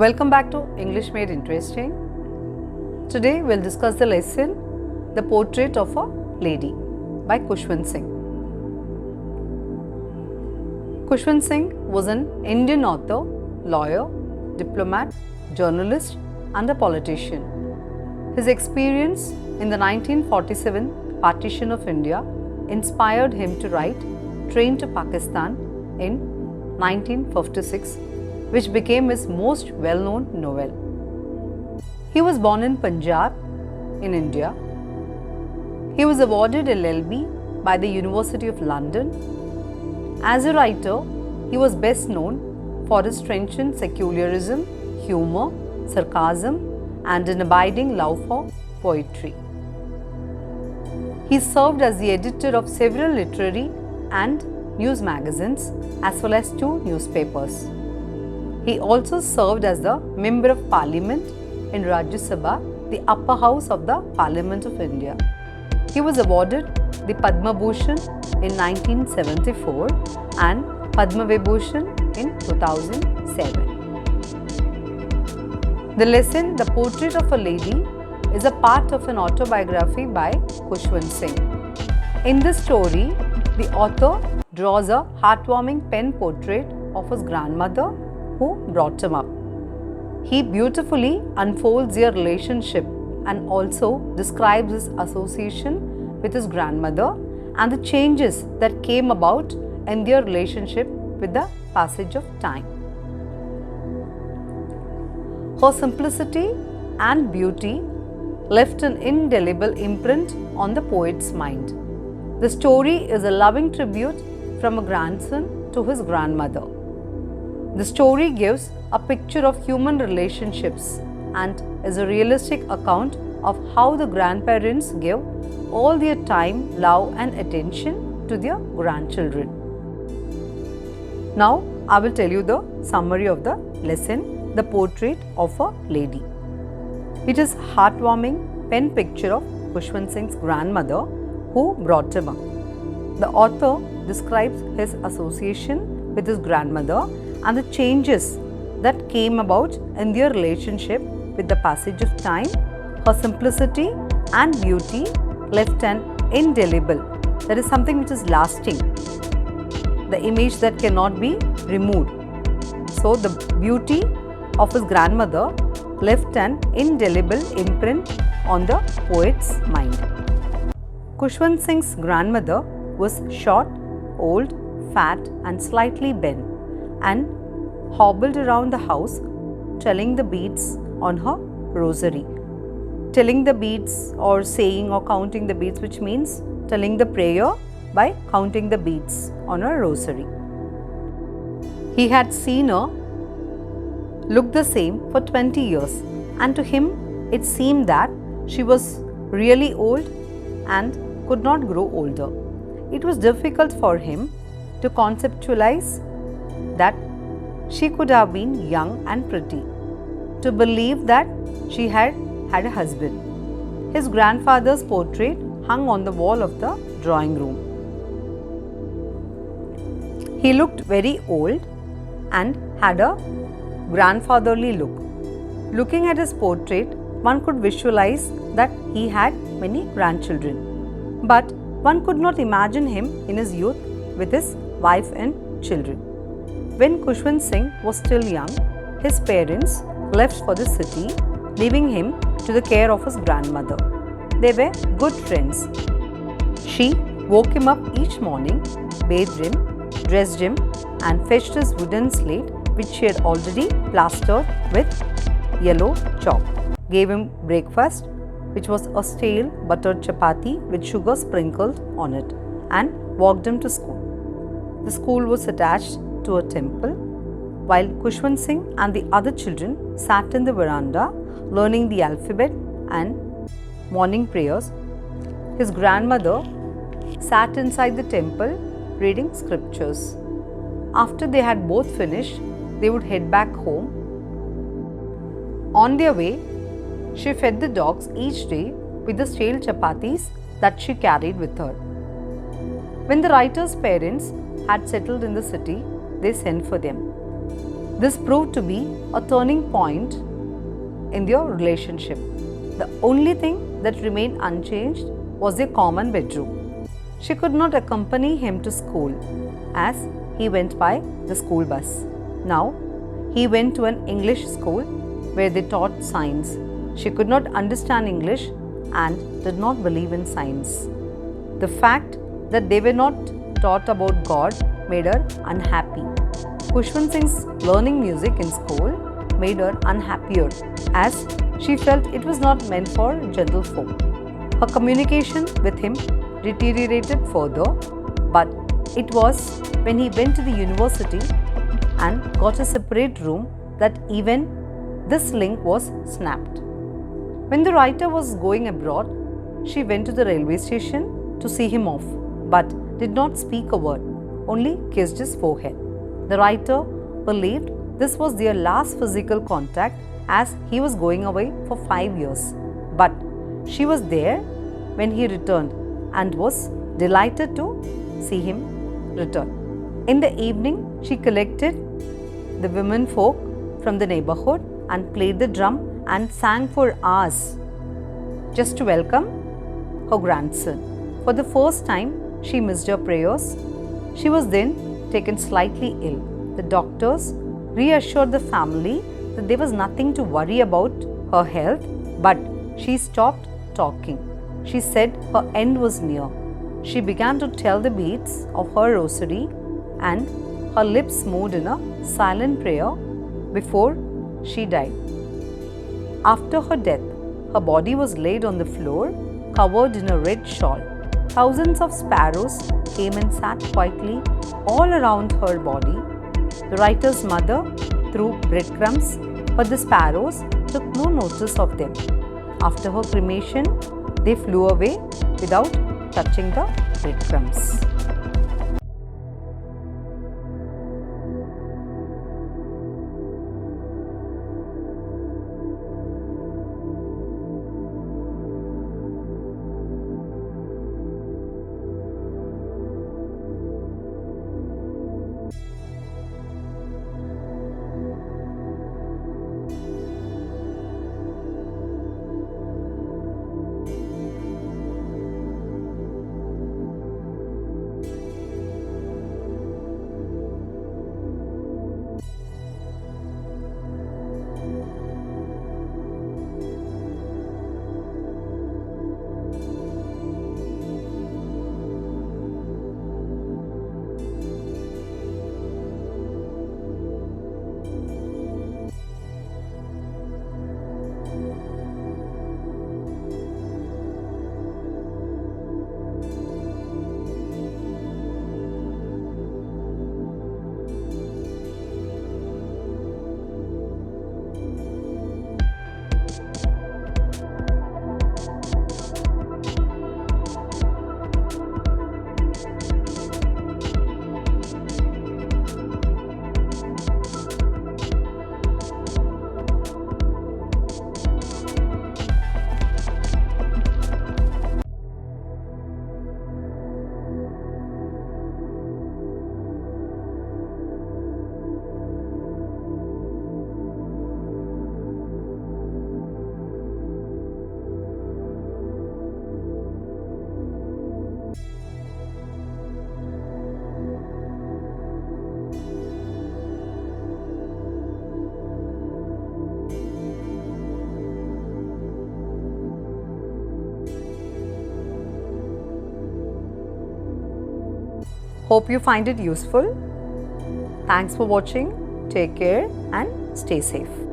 Welcome back to English Made Interesting. Today we'll discuss the lesson The Portrait of a Lady by Khushwant Singh. Khushwant Singh was an Indian author, lawyer, diplomat, journalist and a politician. His experience in the 1947 partition of India inspired him to write Train to Pakistan in 1956, which became his most well-known novel. He was born in Punjab, in India. He was awarded LLB by the University of London. As a writer, he was best known for his trenchant secularism, humor, sarcasm, and an abiding love for poetry. He served as the editor of several literary and news magazines as well as 2 newspapers. He also served as the Member of Parliament in Rajya Sabha, the upper house of the Parliament of India. He was awarded the Padma Bhushan in 1974 and Padma Vibhushan in 2007. The lesson The Portrait of a Lady is a part of an autobiography by Khushwant Singh. In this story, the author draws a heartwarming pen portrait of his grandmother who brought him up. He beautifully unfolds their relationship and also describes his association with his grandmother and the changes that came about in their relationship with the passage of time. Her simplicity and beauty left an indelible imprint on the poet's mind. The story is a loving tribute from a grandson to his grandmother. The story gives a picture of human relationships and is a realistic account of how the grandparents give all their time, love and attention to their grandchildren. Now, I will tell you the summary of the lesson, The Portrait of a Lady. It is a heartwarming pen picture of Khushwant Singh's grandmother who brought him up. The author describes his association with his grandmother and the changes that came about in their relationship with the passage of time. Her simplicity and beauty left an indelible, that is something which is lasting, the image that cannot be removed. So the beauty of his grandmother left an indelible imprint on the poet's mind. Khushwant Singh's grandmother was short, old, fat and slightly bent and hobbled around the house telling the beads on her rosary. Telling the beads or saying or counting the beads, which means telling the prayer by counting the beads on her rosary. He had seen her look the same for 20 years and to him it seemed that she was really old and could not grow older. It was difficult for him to conceptualize that she could have been young and pretty, to believe that she had a husband. His grandfather's portrait hung on the wall of the drawing room. He looked very old and had a grandfatherly look. Looking at his portrait, one could visualize that he had many grandchildren. But one could not imagine him in his youth with his wife and children. When Khushwant Singh was still young, his parents left for the city, leaving him to the care of his grandmother. They were good friends. She woke him up each morning, bathed him, dressed him and fetched his wooden slate which she had already plastered with yellow chalk. Gave him breakfast, which was a stale buttered chapati with sugar sprinkled on it, and walked him to school. The school was attached to a temple, while Khushwant Singh and the other children sat in the veranda learning the alphabet and morning prayers. His grandmother sat inside the temple reading scriptures. After they had both finished, they would head back home. On their way, she fed the dogs each day with the stale chapatis that she carried with her. When the writer's parents had settled in the city, they sent for them. This proved to be a turning point in their relationship. The only thing that remained unchanged was their common bedroom. She could not accompany him to school as he went by the school bus. Now, he went to an English school where they taught science. She could not understand English and did not believe in science. The fact that they were not taught about God made her unhappy. Khushwant Singh's learning music in school made her unhappier as she felt it was not meant for gentlefolk. Her communication with him deteriorated further, but it was when he went to the university and got a separate room that even this link was snapped. When the writer was going abroad, she went to the railway station to see him off, but did not speak a word, only kissed his forehead. The writer believed this was their last physical contact as he was going away for 5 years. But she was there when he returned and was delighted to see him return. In the evening, she collected the women folk from the neighborhood and played the drum and sang for hours just to welcome her grandson. For the first time, she missed her prayers. She was then taken slightly ill. The doctors reassured the family that there was nothing to worry about her health, but she stopped talking. She said her end was near. She began to tell the beads of her rosary and her lips moved in a silent prayer before she died. After her death, her body was laid on the floor, covered in a red shawl. Thousands of sparrows came and sat quietly all around her body. The writer's mother threw breadcrumbs, but the sparrows took no notice of them. After her cremation, they flew away without touching the breadcrumbs. Hope you find it useful. Thanks for watching. Take care and stay safe.